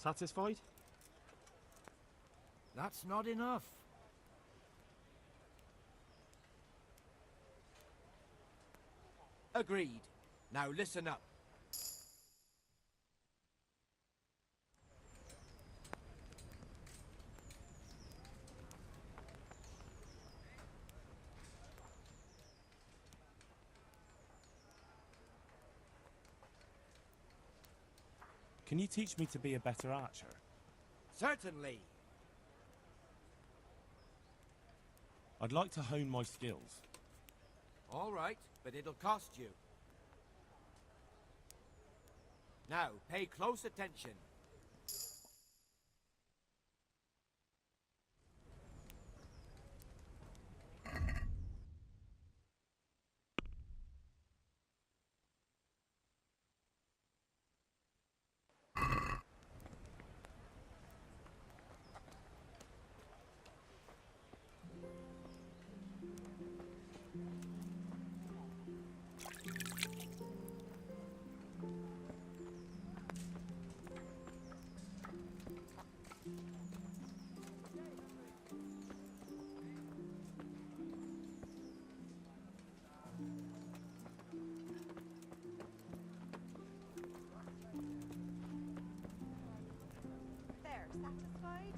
Satisfied? That's not enough. Agreed. Now listen up. Can you teach me to be a better archer? Certainly. I'd like to hone my skills. All right, but it'll cost you. Now, pay close attention. Satisfied?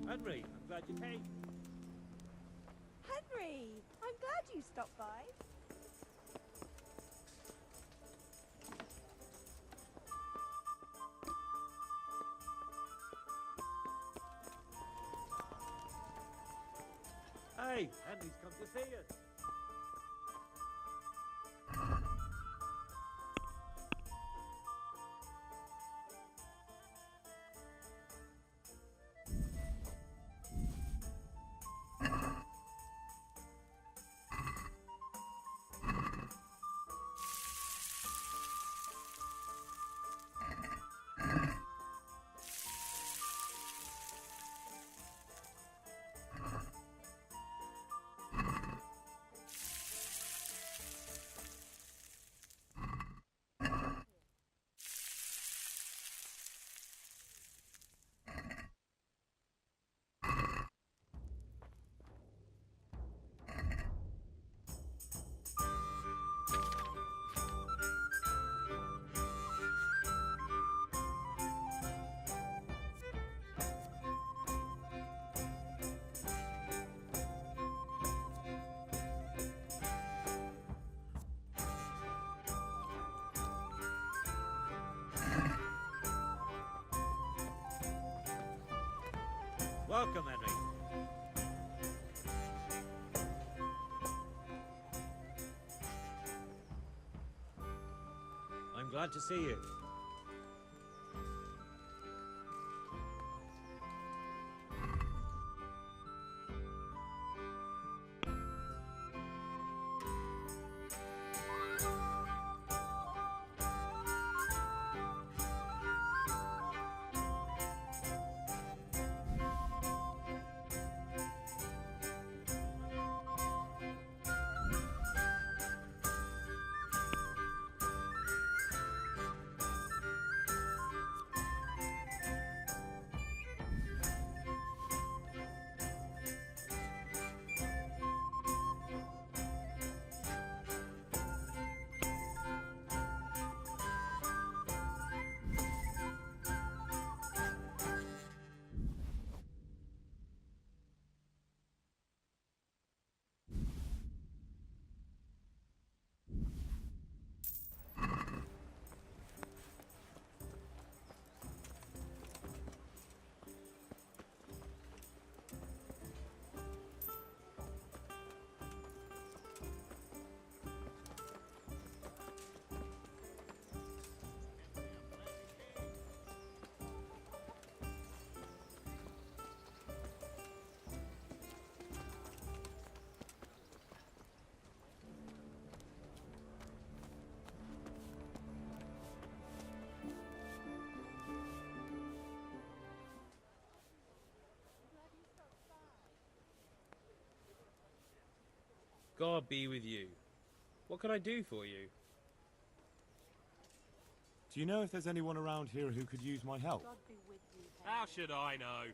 Henry, I'm glad you came. Henry! I'm glad you stopped by. Hey, Henry's come to see us. Welcome, Henry. I'm glad to see you. God be with you. What can I do for you? Do you know if there's anyone around here who could use my help? God be with you, How should I know?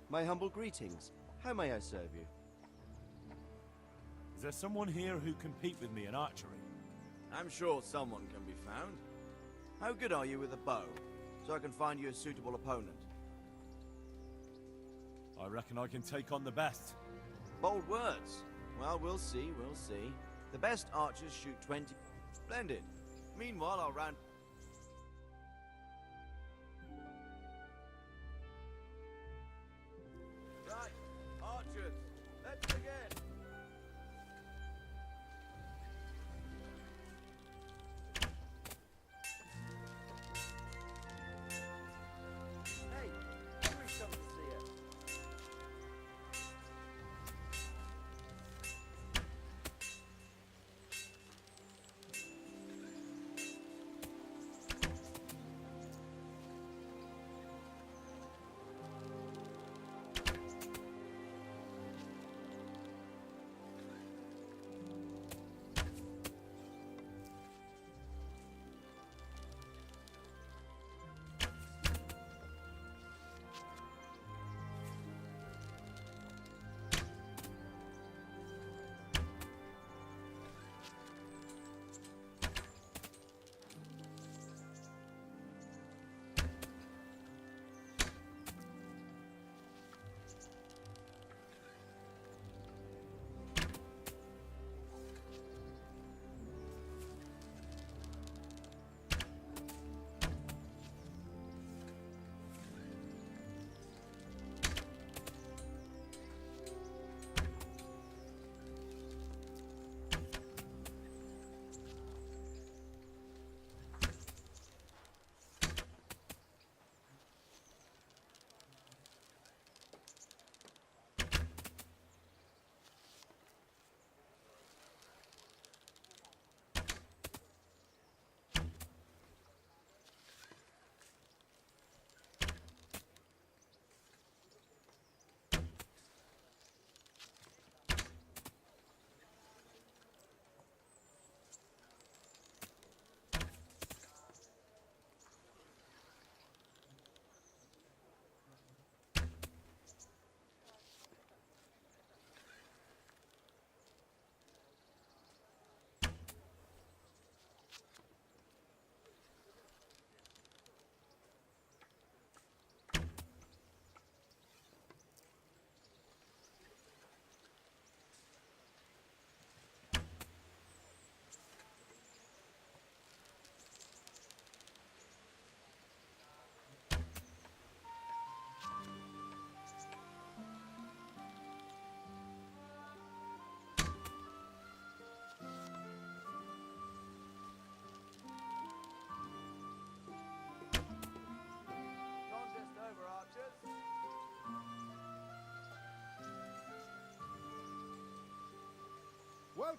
My humble greetings. How may I serve you? Is there someone here who can compete with me in archery? I'm sure someone can be found. How good are you with a bow, so I can find you a suitable opponent? I reckon I can take on the best. Bold words. Well, we'll see, we'll see. The best archers shoot 20... Splendid. Meanwhile, I'll round... Right, archers, let's begin. Hey, Henry's come to see you.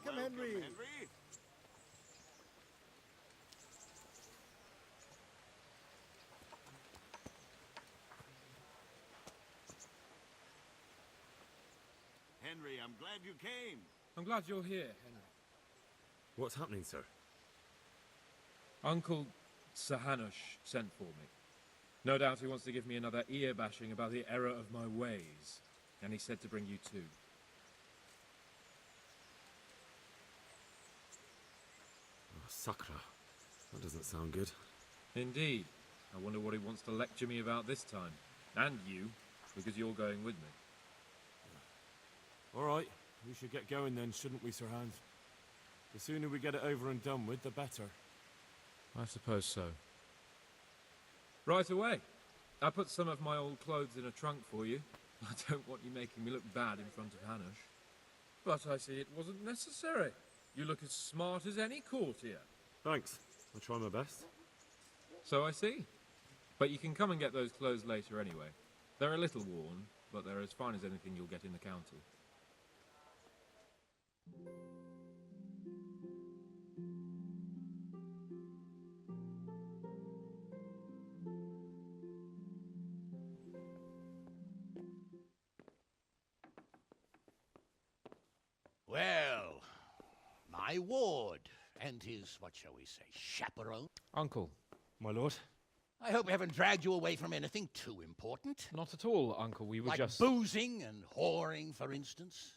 Welcome, Henry. Henry, I'm glad you came. I'm glad you're here, Henry. What's happening, sir? Uncle Sahanush sent for me. No doubt he wants to give me another ear bashing about the error of my ways. And he said to bring you too. Oh, Sakra. That doesn't sound good. Indeed. I wonder what he wants to lecture me about this time. And you, because you're going with me. All right, we should get going then, shouldn't we, Sir Hans? The sooner we get it over and done with, the better. I suppose so. Right away. I put some of my old clothes in a trunk for you. I don't want you making me look bad in front of Hanush. But I see it wasn't necessary. You look as smart as any courtier. Thanks. I'll try my best. So I see. But you can come and get those clothes later anyway. They're a little worn, but they're as fine as anything you'll get in the county. Well, my ward and his, what shall we say, chaperone. Uncle. My lord? I hope we haven't dragged you away from anything too important. Not at all, Uncle. We were like just... boozing and whoring, for instance.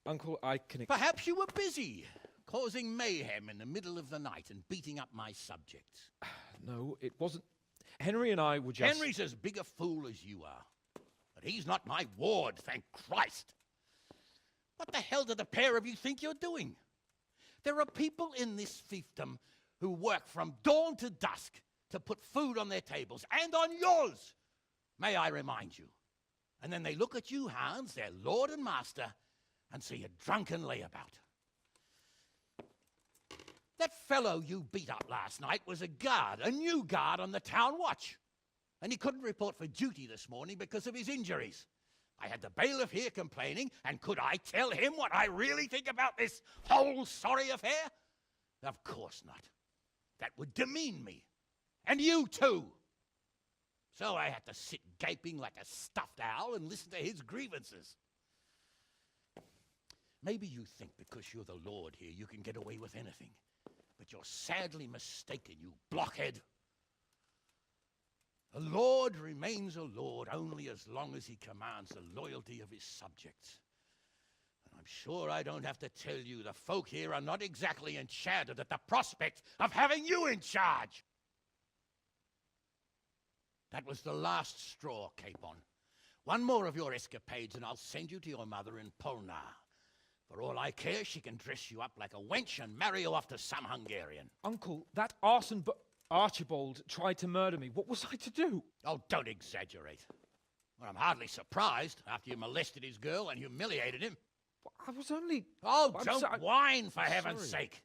Uncle, I can... Perhaps you were busy, causing mayhem in the middle of the night and beating up my subjects. No, it wasn't... Henry and I were just... Henry's as big a fool as you are. But he's not my ward, thank Christ. What the hell do the pair of you think you're doing? There are people in this fiefdom who work from dawn to dusk to put food on their tables, and on yours, may I remind you. And then they look at you, Hans, their lord and master, and see a drunken layabout. That fellow you beat up last night was a guard, a new guard on the town watch. And he couldn't report for duty this morning because of his injuries. I had the bailiff here complaining, and could I tell him what I really think about this whole sorry affair? Of course not. That would demean me. And you too. So I had to sit gaping like a stuffed owl and listen to his grievances. Maybe you think because you're the lord here you can get away with anything. But you're sadly mistaken, you blockhead. A lord remains a lord only as long as he commands the loyalty of his subjects. And I'm sure I don't have to tell you the folk here are not exactly enchanted at the prospect of having you in charge. That was the last straw, Capon. One more of your escapades and I'll send you to your mother in Polnar. For all I care, she can dress you up like a wench and marry you off to some Hungarian. Uncle, that arson Archibald tried to murder me. What was I to do? Oh, don't exaggerate. Well, I'm hardly surprised after you molested his girl and humiliated him. I was only... Oh, don't whine, for heaven's sorry. sake.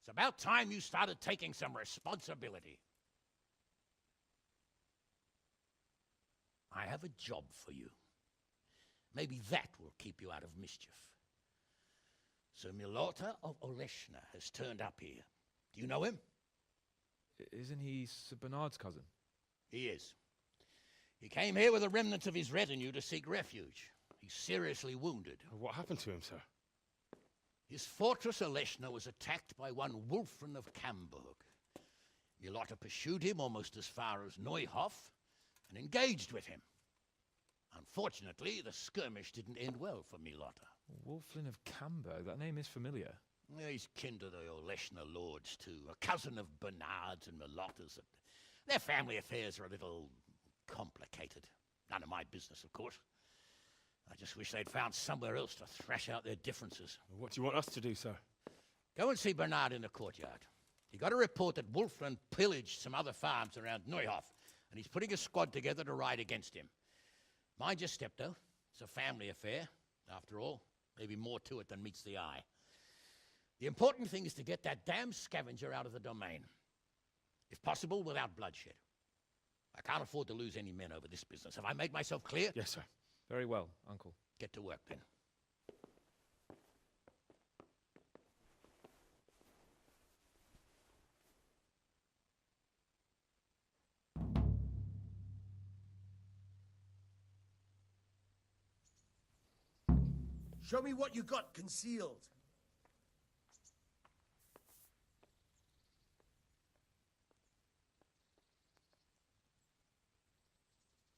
It's about time you started taking some responsibility. I have a job for you. Maybe that will keep you out of mischief. Sir Milota of Oleshna has turned up here. Do you know him? Isn't he Sir Bernard's cousin? He is. He came here with the remnants of his retinue to seek refuge. He's seriously wounded. What happened to him, sir? His fortress Oleshna was attacked by one Wulfrin of Camburg. Milota pursued him almost as far as Neuhof and engaged with him. Unfortunately, the skirmish didn't end well for Milota. Wulflin of Camburg, that name is familiar. Yeah, he's kin to the Oleshna lords, too. A cousin of Bernard's and Milota's. Their family affairs are a little complicated. None of my business, of course. I just wish they'd found somewhere else to thrash out their differences. What do you want us to do, sir? Go and see Bernard in the courtyard. He got a report that Wulflin pillaged some other farms around Neuhof, and he's putting a squad together to ride against him. Mind your step, though. It's a family affair, after all. Maybe more to it than meets the eye. The important thing is to get that damn scavenger out of the domain. If possible, without bloodshed. I can't afford to lose any men over this business. Have I made myself clear? Yes, sir. Very well, Uncle. Get to work, then. Show me what you got concealed.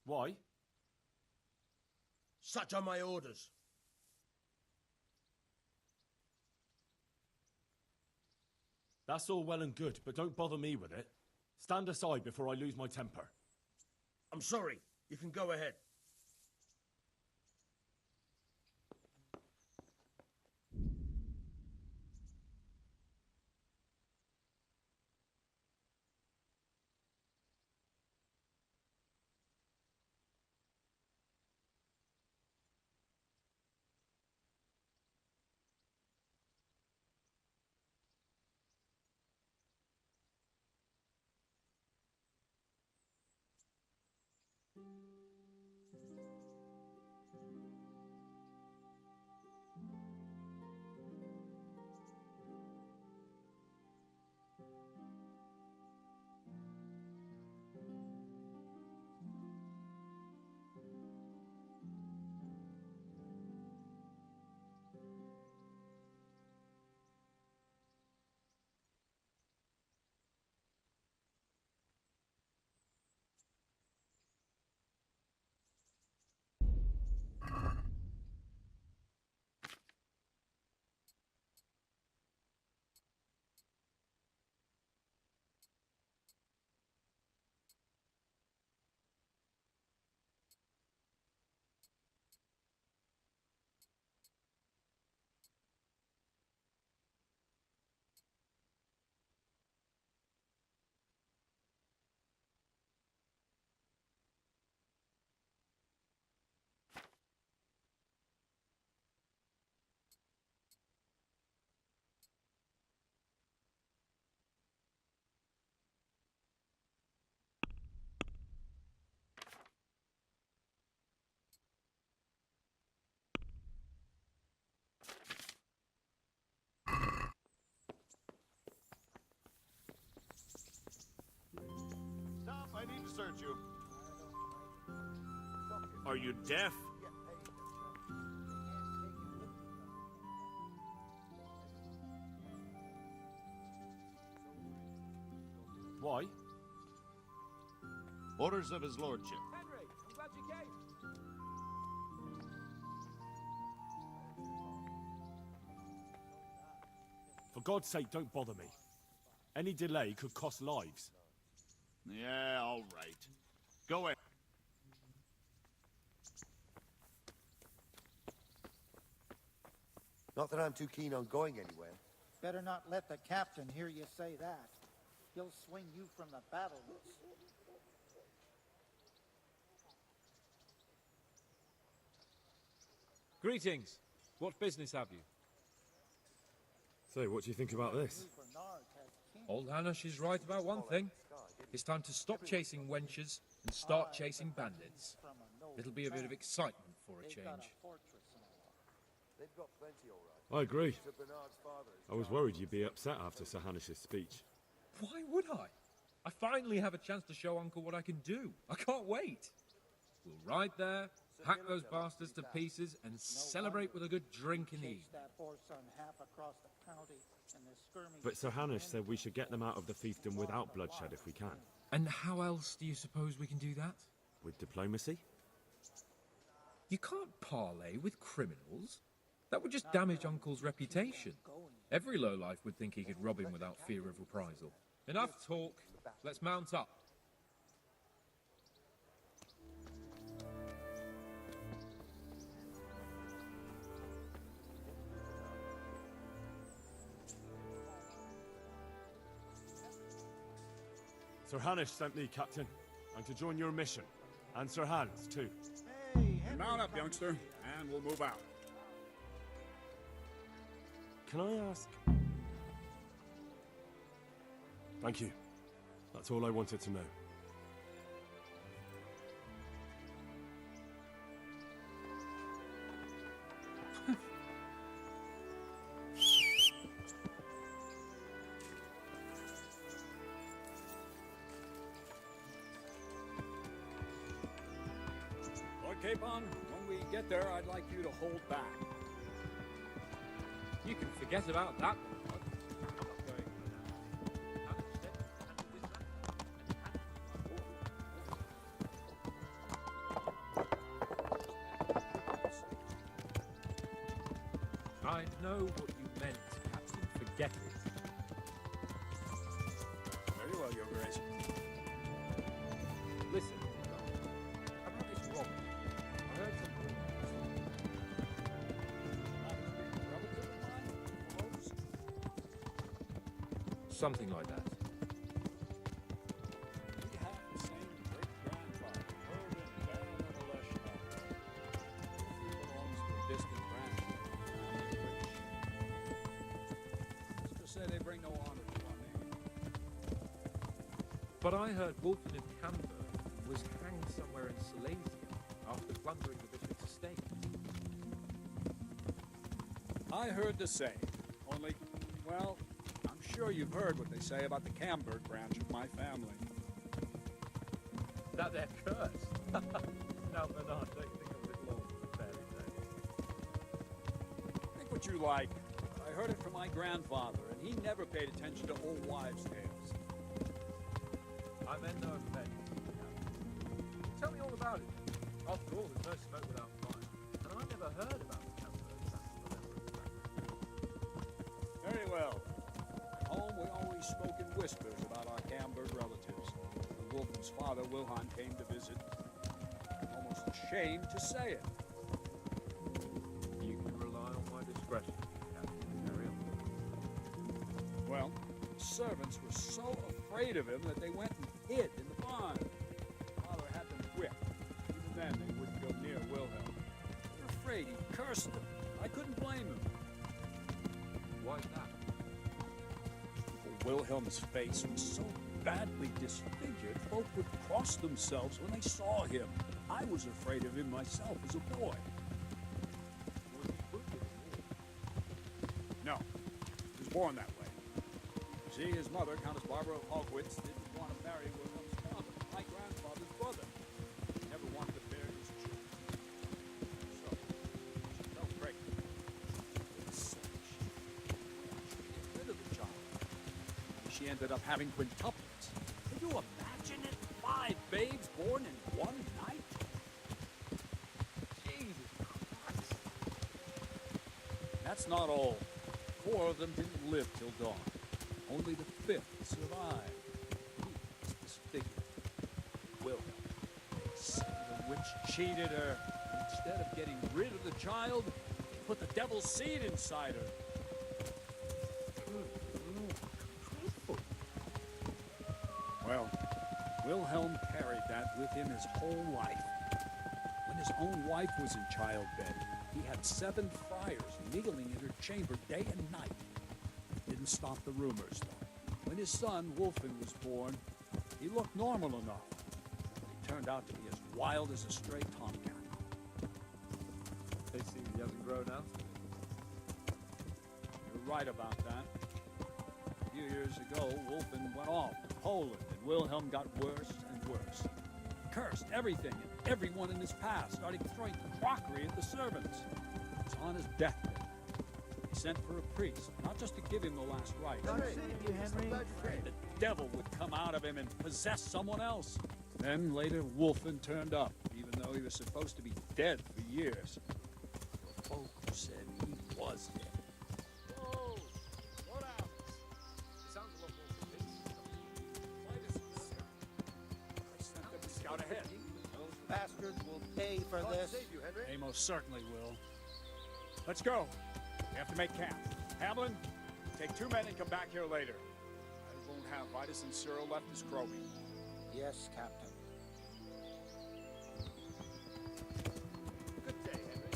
Why? Such are my orders. That's all well and good, but don't bother me with it. Stand aside before I lose my temper. I'm sorry. You can go ahead. Stop, I need to search you. Are you deaf? Why? Orders of his lordship. Henry, I'm glad you came. For God's sake, don't bother me. Any delay could cost lives. Yeah, all right. Go ahead. Not that I'm too keen on going anywhere. Better not let the captain hear you say that. He'll swing you from the battlements. Greetings. What business have you? So, what do you think about this? Old Hanush is right about one thing. It's time to stop chasing wenches and start chasing bandits. It'll be a bit of excitement for a change. They've got plenty, all right. I agree. Sir Bernard's father is I was worried you'd be upset after Sir Hanish's speech. Why would I? I finally have a chance to show Uncle what I can do. I can't wait. We'll ride there, hack those bastards to pieces, and celebrate with a good drink in the evening. But Sir Hanish said we should get them out of the fiefdom without bloodshed if we can. And how else do you suppose we can do that? With diplomacy? You can't parley with criminals. That would just damage Uncle's reputation. Every lowlife would think he could rob him without fear of reprisal. Enough talk. Let's mount up. Sir Hanish sent me, Captain. I'm to join your mission. And Sir Hans, too. Mount up, youngster, and we'll move out. Can I ask? Thank you. That's all I wanted to know. Lord Capon, when we get there, I'd like you to hold back. Forget about that one, bud. I'm not going Hannah's dead to handle this man. I know what you meant, Captain. Forget it. Very well, Your Grace. Listen, about this robbery. I heard some rumors. Relative of mine, Warhorse? Something like that. We have the same great-grandfather, Irvin Baron of Oleshna. He belongs to a distant branch of the family which... Let's just say they bring no honor to our name. But I heard Wolfen of Camber was hanged somewhere in Silesia after plundering the bishop's estate. I heard the same. Only, well, I'm sure you've heard what they say about the Camberg branch of my family. That they're cursed. Now, Bernard, don't you think a little old for the fairy tale? Think what you like. I heard it from my grandfather, and he never paid attention to old wives' tales. I meant no offense. Tell me all about it. After all, there's no smoke without fire. And I never heard about the Camber. Very well. At home, we always spoke in whispers about our Camberg relatives. When Wolfen's father, Wilhelm, came to visit, I'm almost ashamed to say it. You can rely on my discretion, Captain. Carry on. Well, the servants were so afraid of him that they went and hid in the barn. Father had them whipped. Even then, they wouldn't go near Wilhelm. They were afraid he cursed them. I couldn't blame him. Why's that? For Wilhelm's face was so badly disfigured, folk would cross themselves when they saw him. I was afraid of him myself as a boy. Was he wounded? No, he was born that way. See, his mother, Countess Barbara of Hogwitz, didn't want to marry Wilhelm's father, my grandfather's brother. He never wanted to bear his children. So, she fell pregnant. It was so she get rid of the child. She ended up having quintuplets. Can you imagine it? 5 babes born in one night? Jesus Christ. That's not all. 4 of them didn't live till dawn. Only the 5th survived. He was disfigured. Wilhelm, the witch cheated her. Instead of getting rid of the child, he put the devil's seed inside her. Dreadful. Well, Wilhelm carried that with him his whole life. When his own wife was in childbed, he had 7 friars kneeling in her chamber day and night. Didn't stop the rumors, though. When his son, Wolfen, was born, he looked normal enough. He turned out to be as wild as a stray tomcat. They see he hasn't grown out. You're right about that. A few years ago, Wolfen went off to Poland, and Wilhelm got worse and worse. Cursed everything and everyone in his past, starting throwing crockery at the servants. He was on his deathbed. He sent for a priest, not just to give him the last rites. The devil would come out of him and possess someone else. Then later, Wolfen turned up, even though he was supposed to be dead for years. The folk said he was dead. Whoa! Slow down. It sounds a lot more convincing. Why does it scout? I sent them to scout ahead. Those bastards will pay for this. They most certainly will. Let's go. We have to make camp. Hamlin, take 2 men and come back here later. I won't have Vitus and Cyril left as crowing. Yes, Captain. Good day, Henry.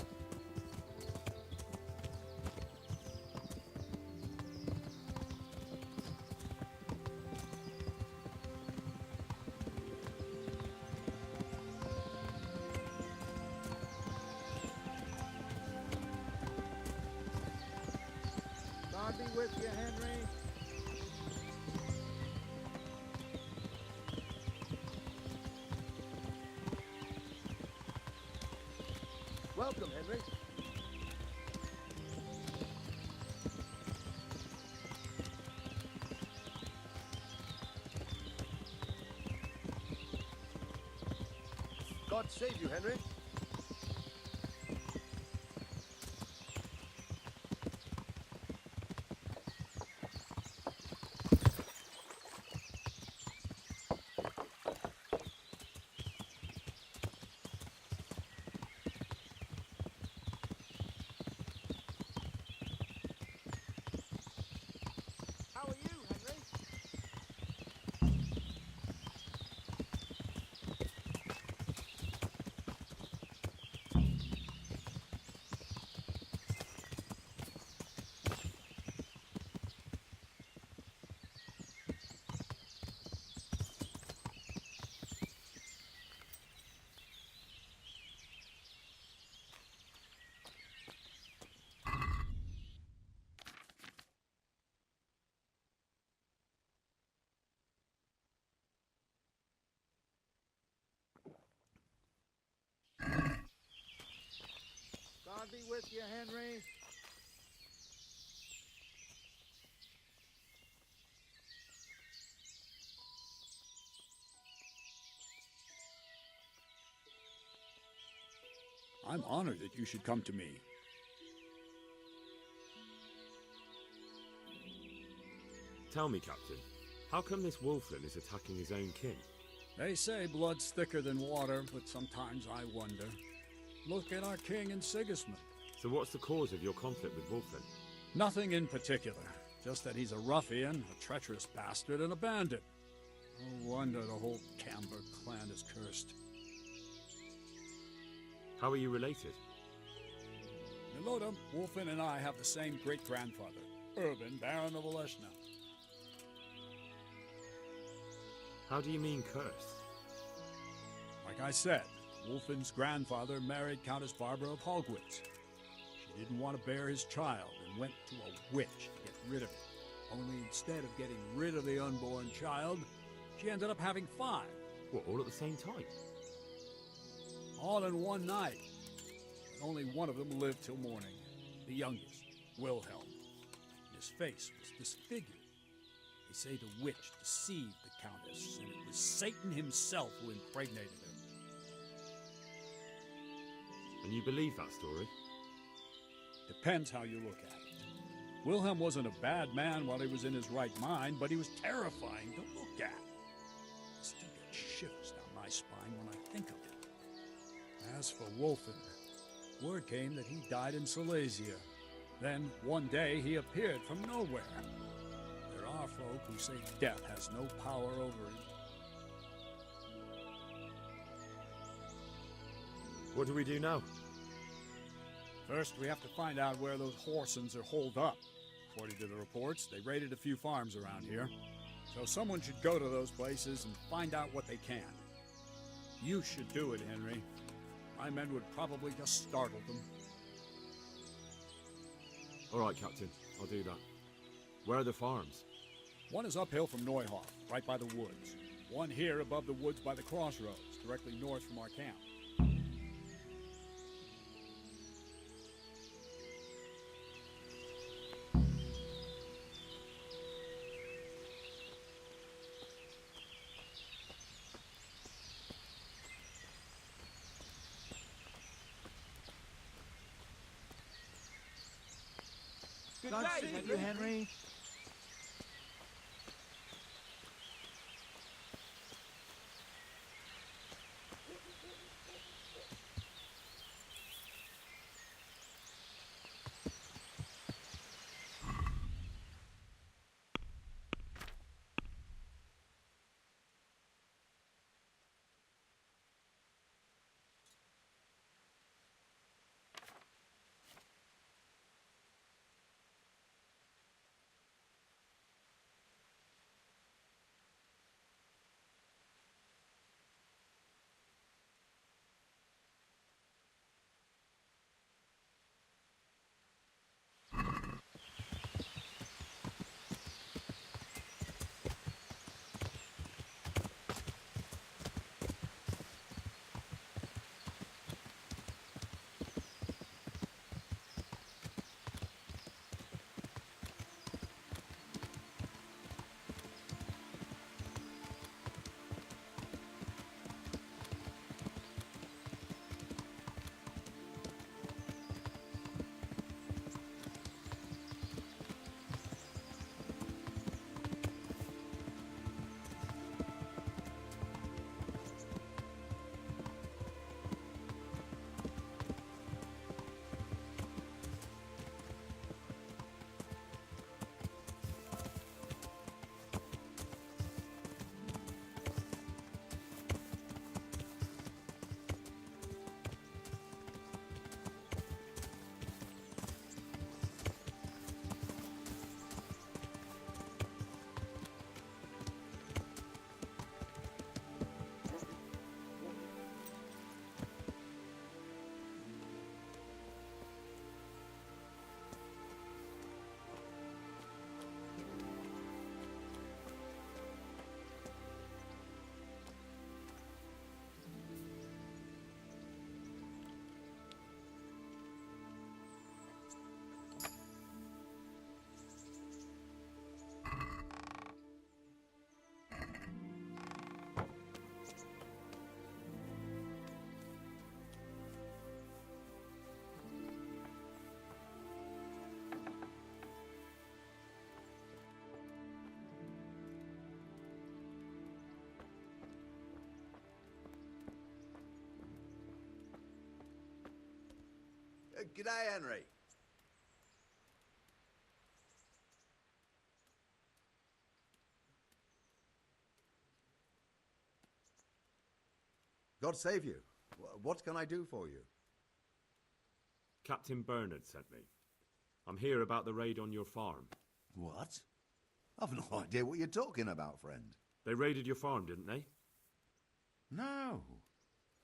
God be with you, Henry. Welcome, Henry. God save you, Henry. How are you, Henry? God be with you, Henry. I'm honored that you should come to me. Tell me, Captain, how come this wolfling is attacking his own kin? They say blood's thicker than water, but sometimes I wonder. Look at our king and Sigismund. So what's the cause of your conflict with Wolfling? Nothing in particular, just that he's a ruffian, a treacherous bastard, and a bandit. No wonder the whole Camber clan is cursed. How are you related? Milota, Wolfin, and I have the same great-grandfather, Urban, Baron of Oleshna. How do you mean cursed? Like I said, Wolfin's grandfather married Countess Barbara of Hogwitz. She didn't want to bear his child and went to a witch to get rid of it. Only instead of getting rid of the unborn child, she ended up having 5. What, all at the same time? All in one night. But only one of them lived till morning. The youngest, Wilhelm. And his face was disfigured. They say the witch deceived the Countess, and it was Satan himself who impregnated her. And you believe that story? Depends how you look at it. Wilhelm wasn't a bad man while he was in his right mind, but he was terrifying to look at. I still get shivers down my spine when I think of it. As for Wolfen, word came that he died in Silesia. Then, one day, he appeared from nowhere. There are folk who say death has no power over him. What do we do now? First, we have to find out where those Horsons are holed up. According to the reports, they raided a few farms around here. So someone should go to those places and find out what they can. You should do it, Henry. My men would probably just startle them. All right, Captain. I'll do that. Where are the farms? One is uphill from Neuhoff, right by the woods. One here above the woods by the crossroads, directly north from our camp. Good God day, save you, Henry. G'day, Henry. God save you. What can I do for you? Captain Bernard sent me. I'm here about the raid on your farm. What? I've no idea what you're talking about, friend. They raided your farm, didn't they? No.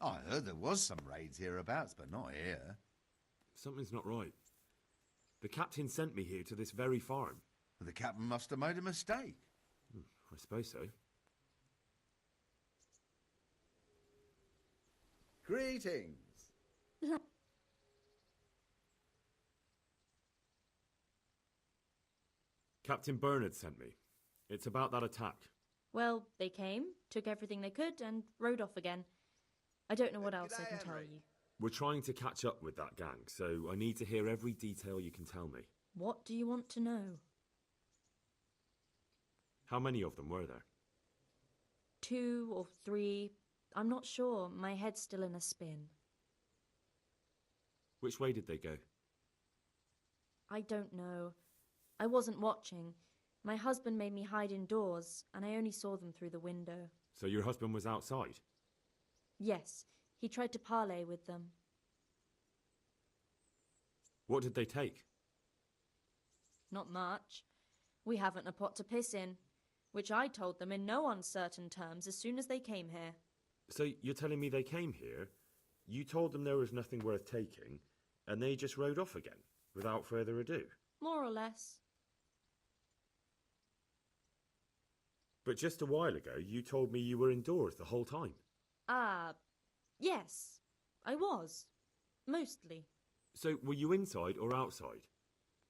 I heard there was some raids hereabouts, but not here. Something's not right. The captain sent me here to this very farm. The captain must have made a mistake. I suppose so. Greetings. Captain Bernard sent me. It's about that attack. Well, they came, took everything they could, and rode off again. I don't know what else I can tell you. We're trying to catch up with that gang, so I need to hear every detail you can tell me. What do you want to know? How many of them were there? 2 or 3. I'm not sure. My head's still in a spin. Which way did they go? I don't know. I wasn't watching. My husband made me hide indoors, and I only saw them through the window. So your husband was outside? Yes, he tried to parley with them. What did they take? Not much. We haven't a pot to piss in, which I told them in no uncertain terms as soon as they came here. So you're telling me they came here, you told them there was nothing worth taking, and they just rode off again, without further ado? More or less. But just a while ago, you told me you were indoors the whole time. Yes, I was. Mostly. So were you inside or outside?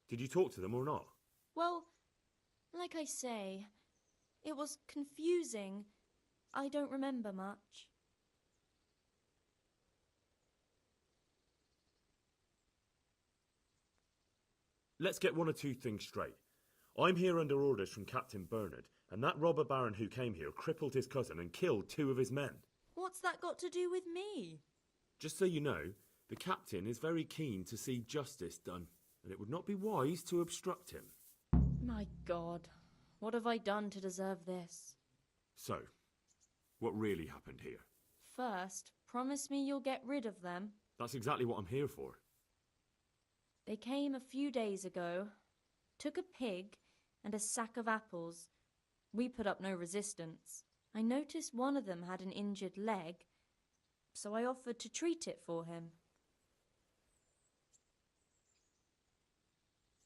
Did you talk to them or not? Well, like I say, it was confusing. I don't remember much. Let's get one or two things straight. I'm here under orders from Captain Bernard, and that robber baron who came here crippled his cousin and killed 2 of his men. What's that got to do with me? Just so you know, the captain is very keen to see justice done, and it would not be wise to obstruct him. My God, what have I done to deserve this? So, what really happened here? First, promise me you'll get rid of them. That's exactly what I'm here for. They came a few days ago, took a pig and a sack of apples. We put up no resistance. I noticed one of them had an injured leg, so I offered to treat it for him.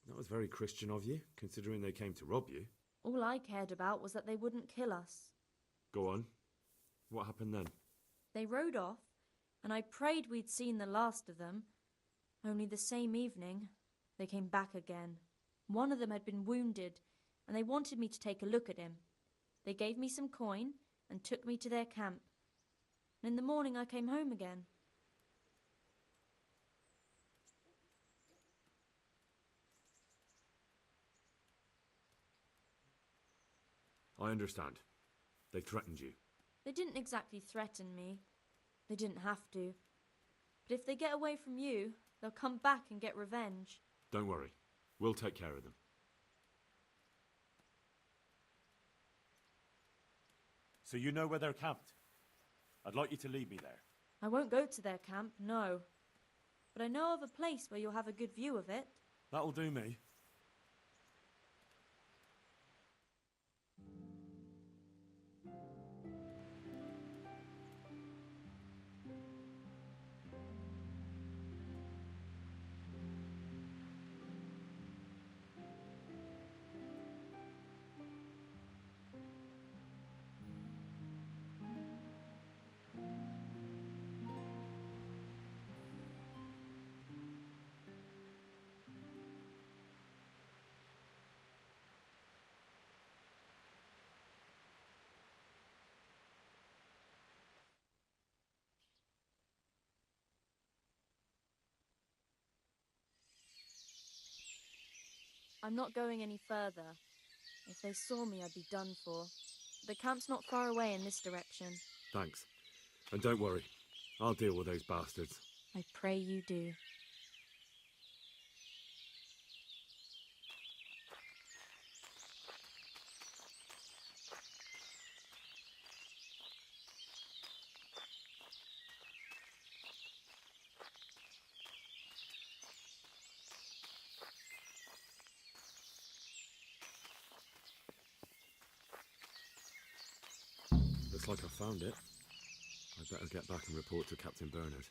That was very Christian of you, considering they came to rob you. All I cared about was that they wouldn't kill us. Go on. What happened then? They rode off, and I prayed we'd seen the last of them. Only the same evening, they came back again. One of them had been wounded, and they wanted me to take a look at him. They gave me some coin and took me to their camp. And in the morning I came home again. I understand. They threatened you. They didn't exactly threaten me. They didn't have to. But if they get away from you, they'll come back and get revenge. Don't worry. We'll take care of them. So you know where they're camped? I'd like you to lead me there. I won't go to their camp, no. But I know of a place where you'll have a good view of it. That'll do me. I'm not going any further. If they saw me, I'd be done for. The camp's not far away in this direction. Thanks. And don't worry. I'll deal with those bastards. I pray you do. Looks like I found it. I'd better get back and report to Captain Bernard.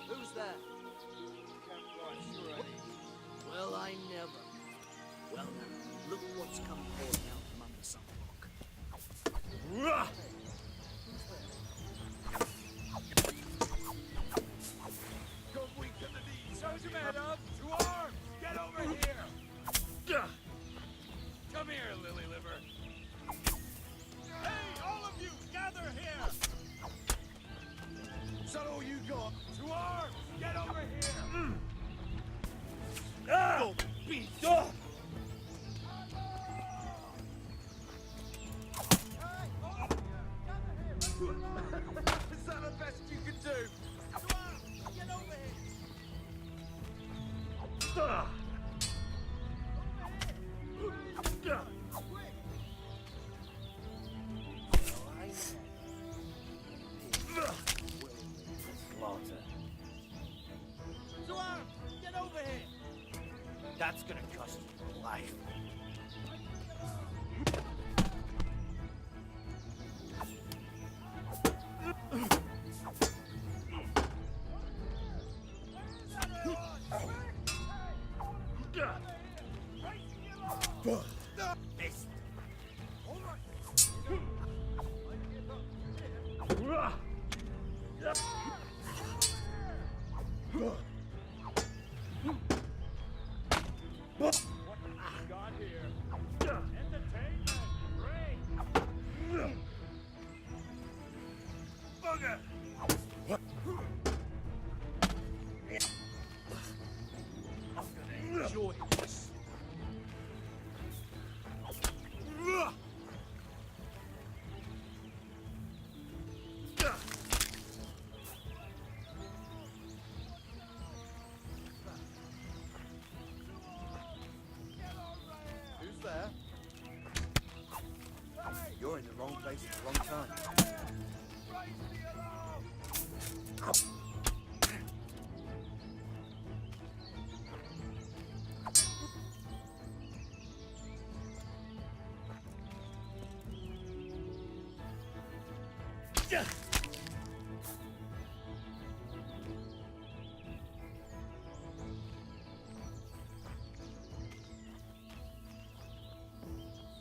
Who's there? Well, I never. Well, now, look what's come pouring out from under some rock. Come weak to the knees. Shows your man up. To arms. Get over here. Come here, lily liver. Hey, all of you, gather here. Is that all you got? To arms. Get over here. Ah! Beat. Is that the best you can do? Get over here. To arms. Get over here. That's gonna cost you your life. Missed. What we got here? Entertainment. Great. Bugger. I'm gonna enjoy this. Who's there? You're in the wrong place at the wrong time.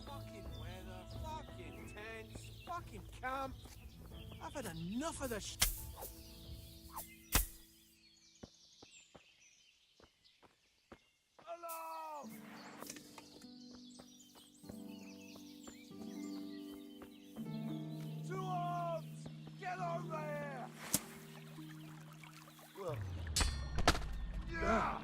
Fucking weather, fucking tents, fucking camp. I've had enough of this. Alarm! To arms! Get over here! Well, Yeah!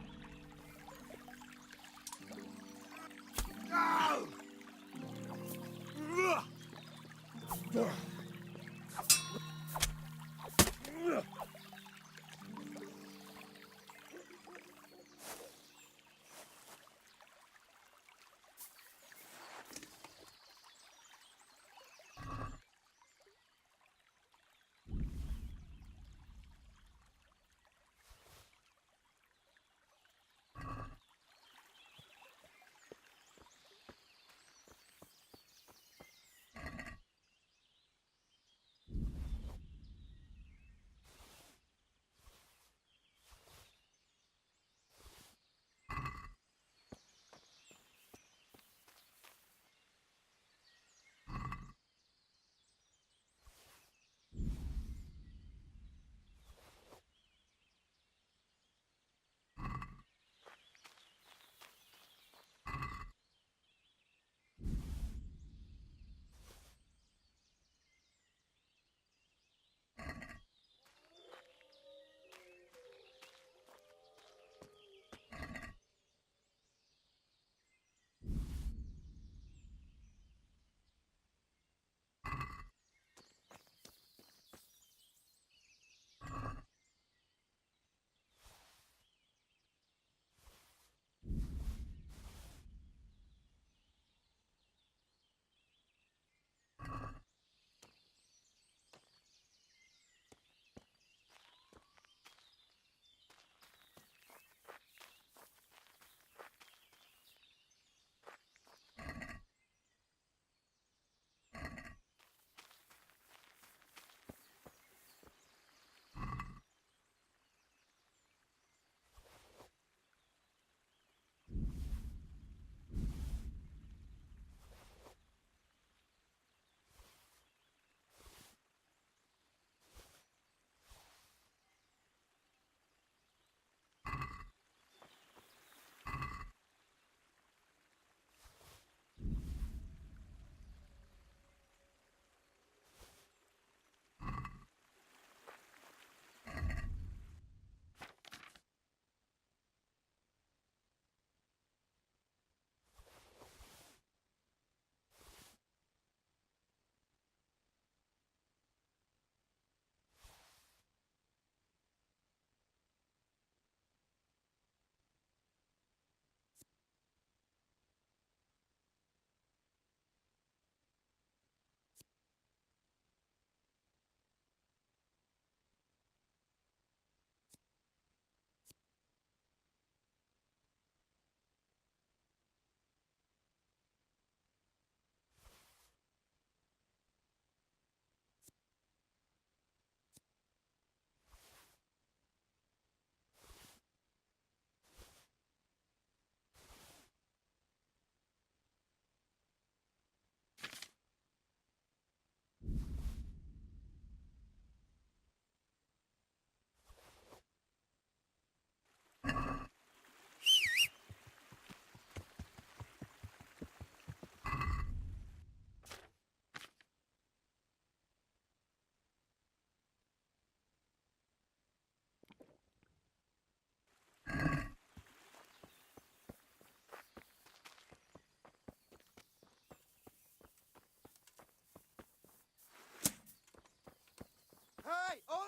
No!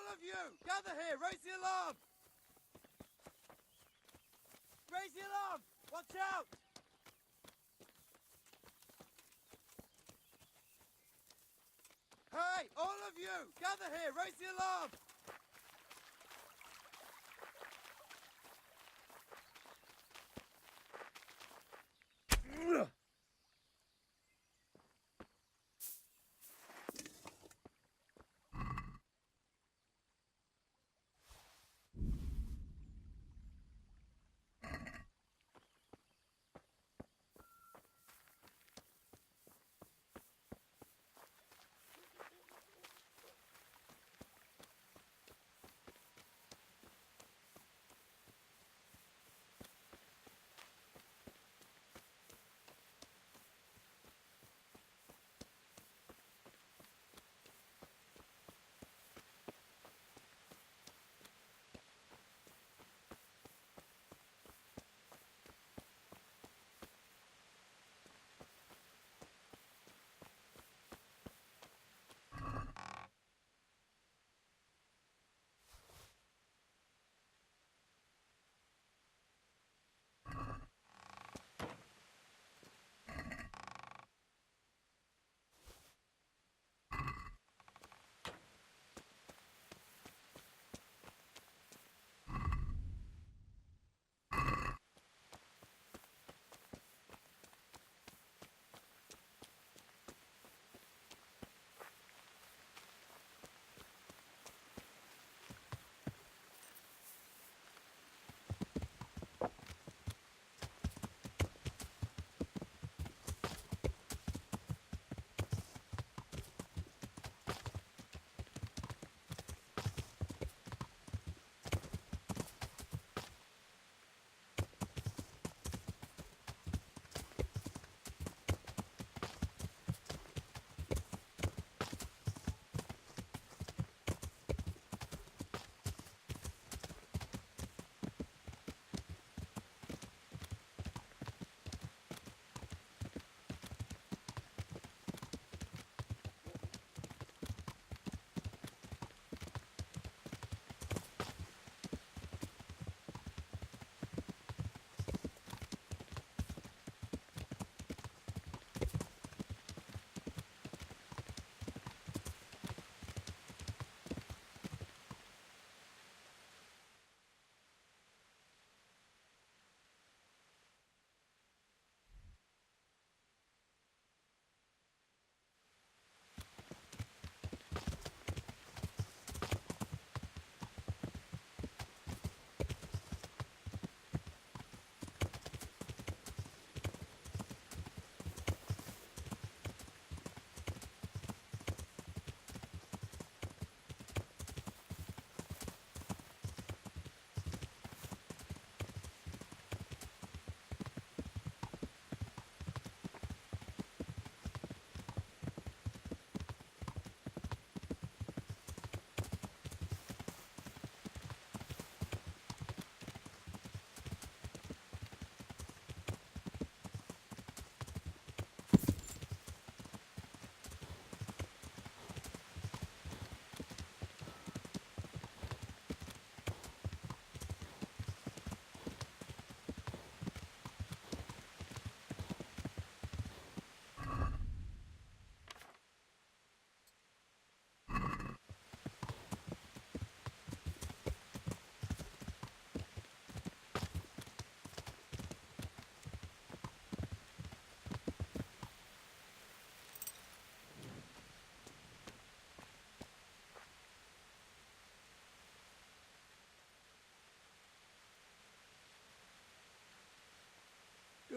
of you! Gather here! Raise the alarm! Raise the alarm! Watch out! Hey, all of you! Gather here! Raise the alarm!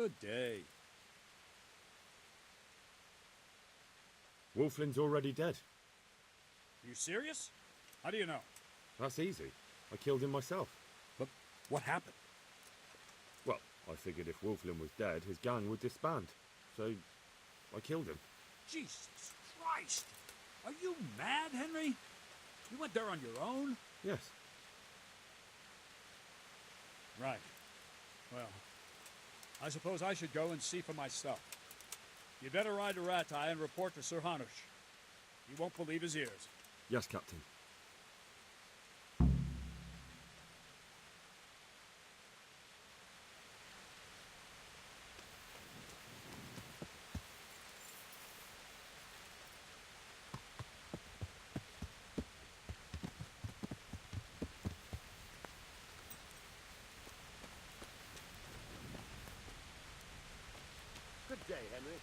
Good day. Wolflin's already dead. Are you serious? How do you know? That's easy. I killed him myself. But what happened? Well, I figured if Wolflin was dead, his gang would disband. So, I killed him. Jesus Christ! Are you mad, Henry? You went there on your own? Yes. Right. Well, I suppose I should go and see for myself. You'd better ride to Ratai and report to Sir Hanush. He won't believe his ears. Yes, Captain. Good day, Henry.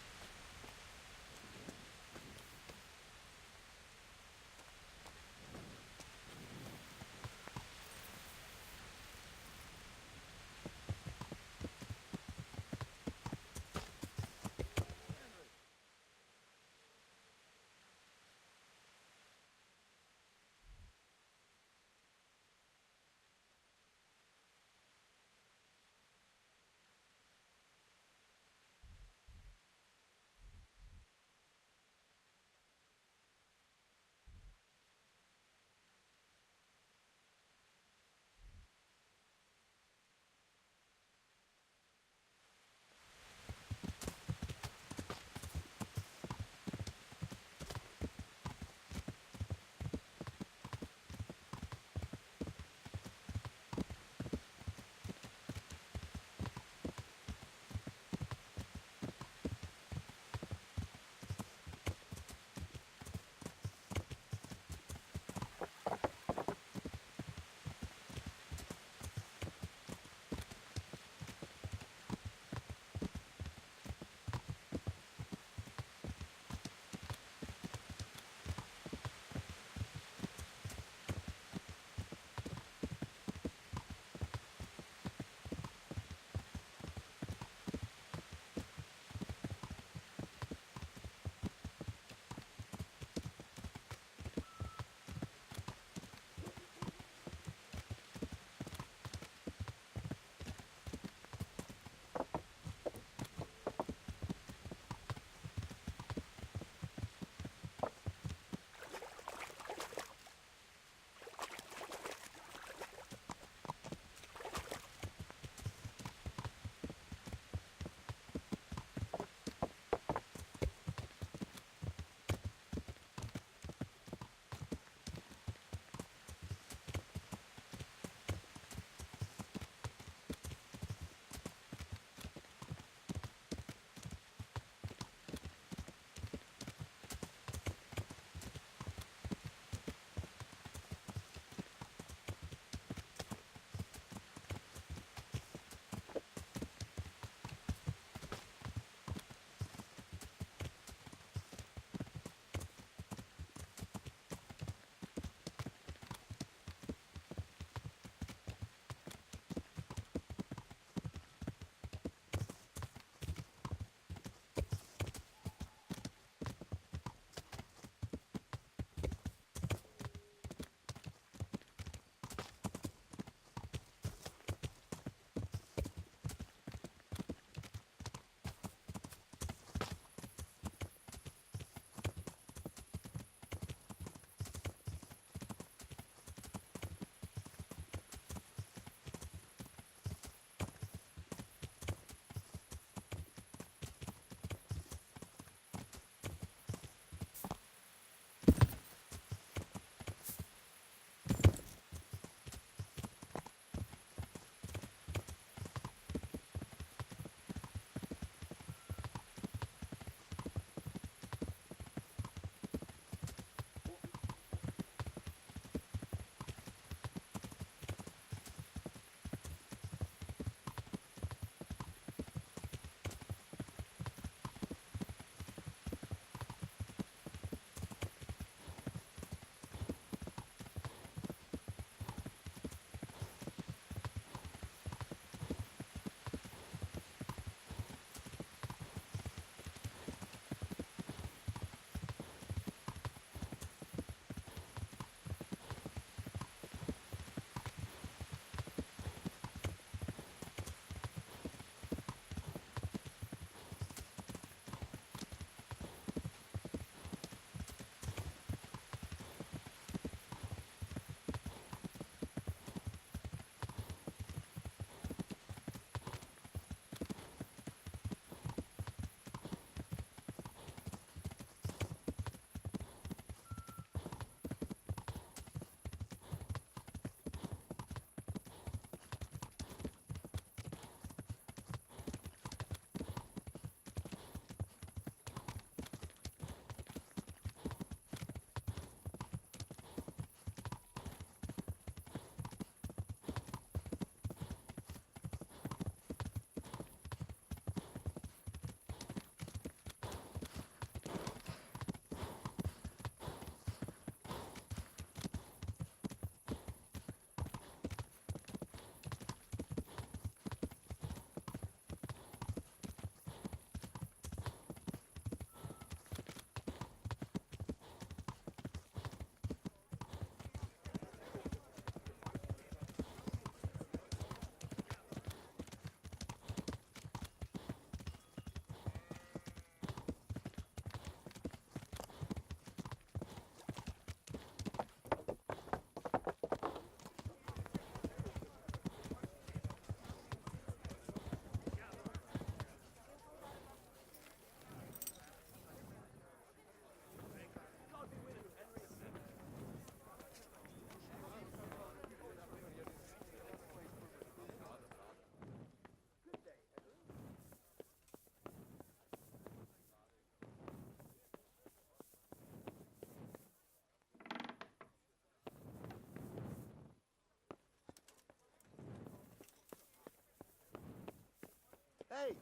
Hey!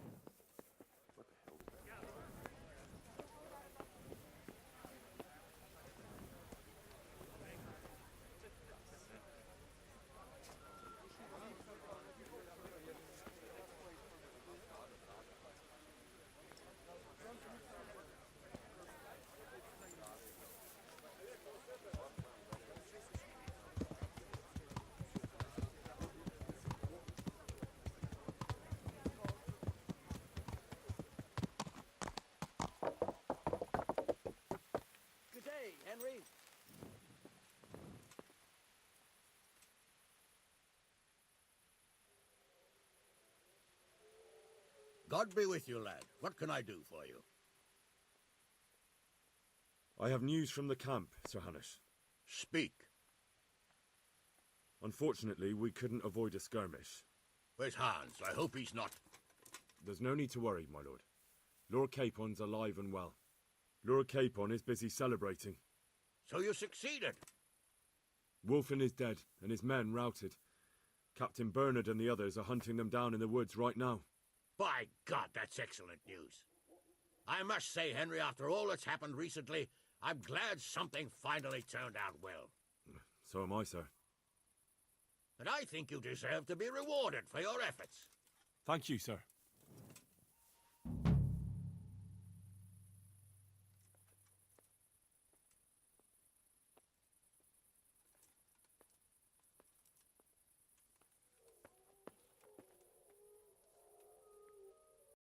Good day, Henry. God be with you, lad. What can I do for you? I have news from the camp, Sir Hanush. Speak. Unfortunately, we couldn't avoid a skirmish. Where's Hans? I hope he's not... There's no need to worry, my lord. Lord Capon's alive and well. Lord Capon is busy celebrating. So you succeeded? Wolfen is dead, and his men routed. Captain Bernard and the others are hunting them down in the woods right now. By God, that's excellent news. I must say, Henry, after all that's happened recently, I'm glad something finally turned out well. So am I, sir. And I think you deserve to be rewarded for your efforts. Thank you, sir.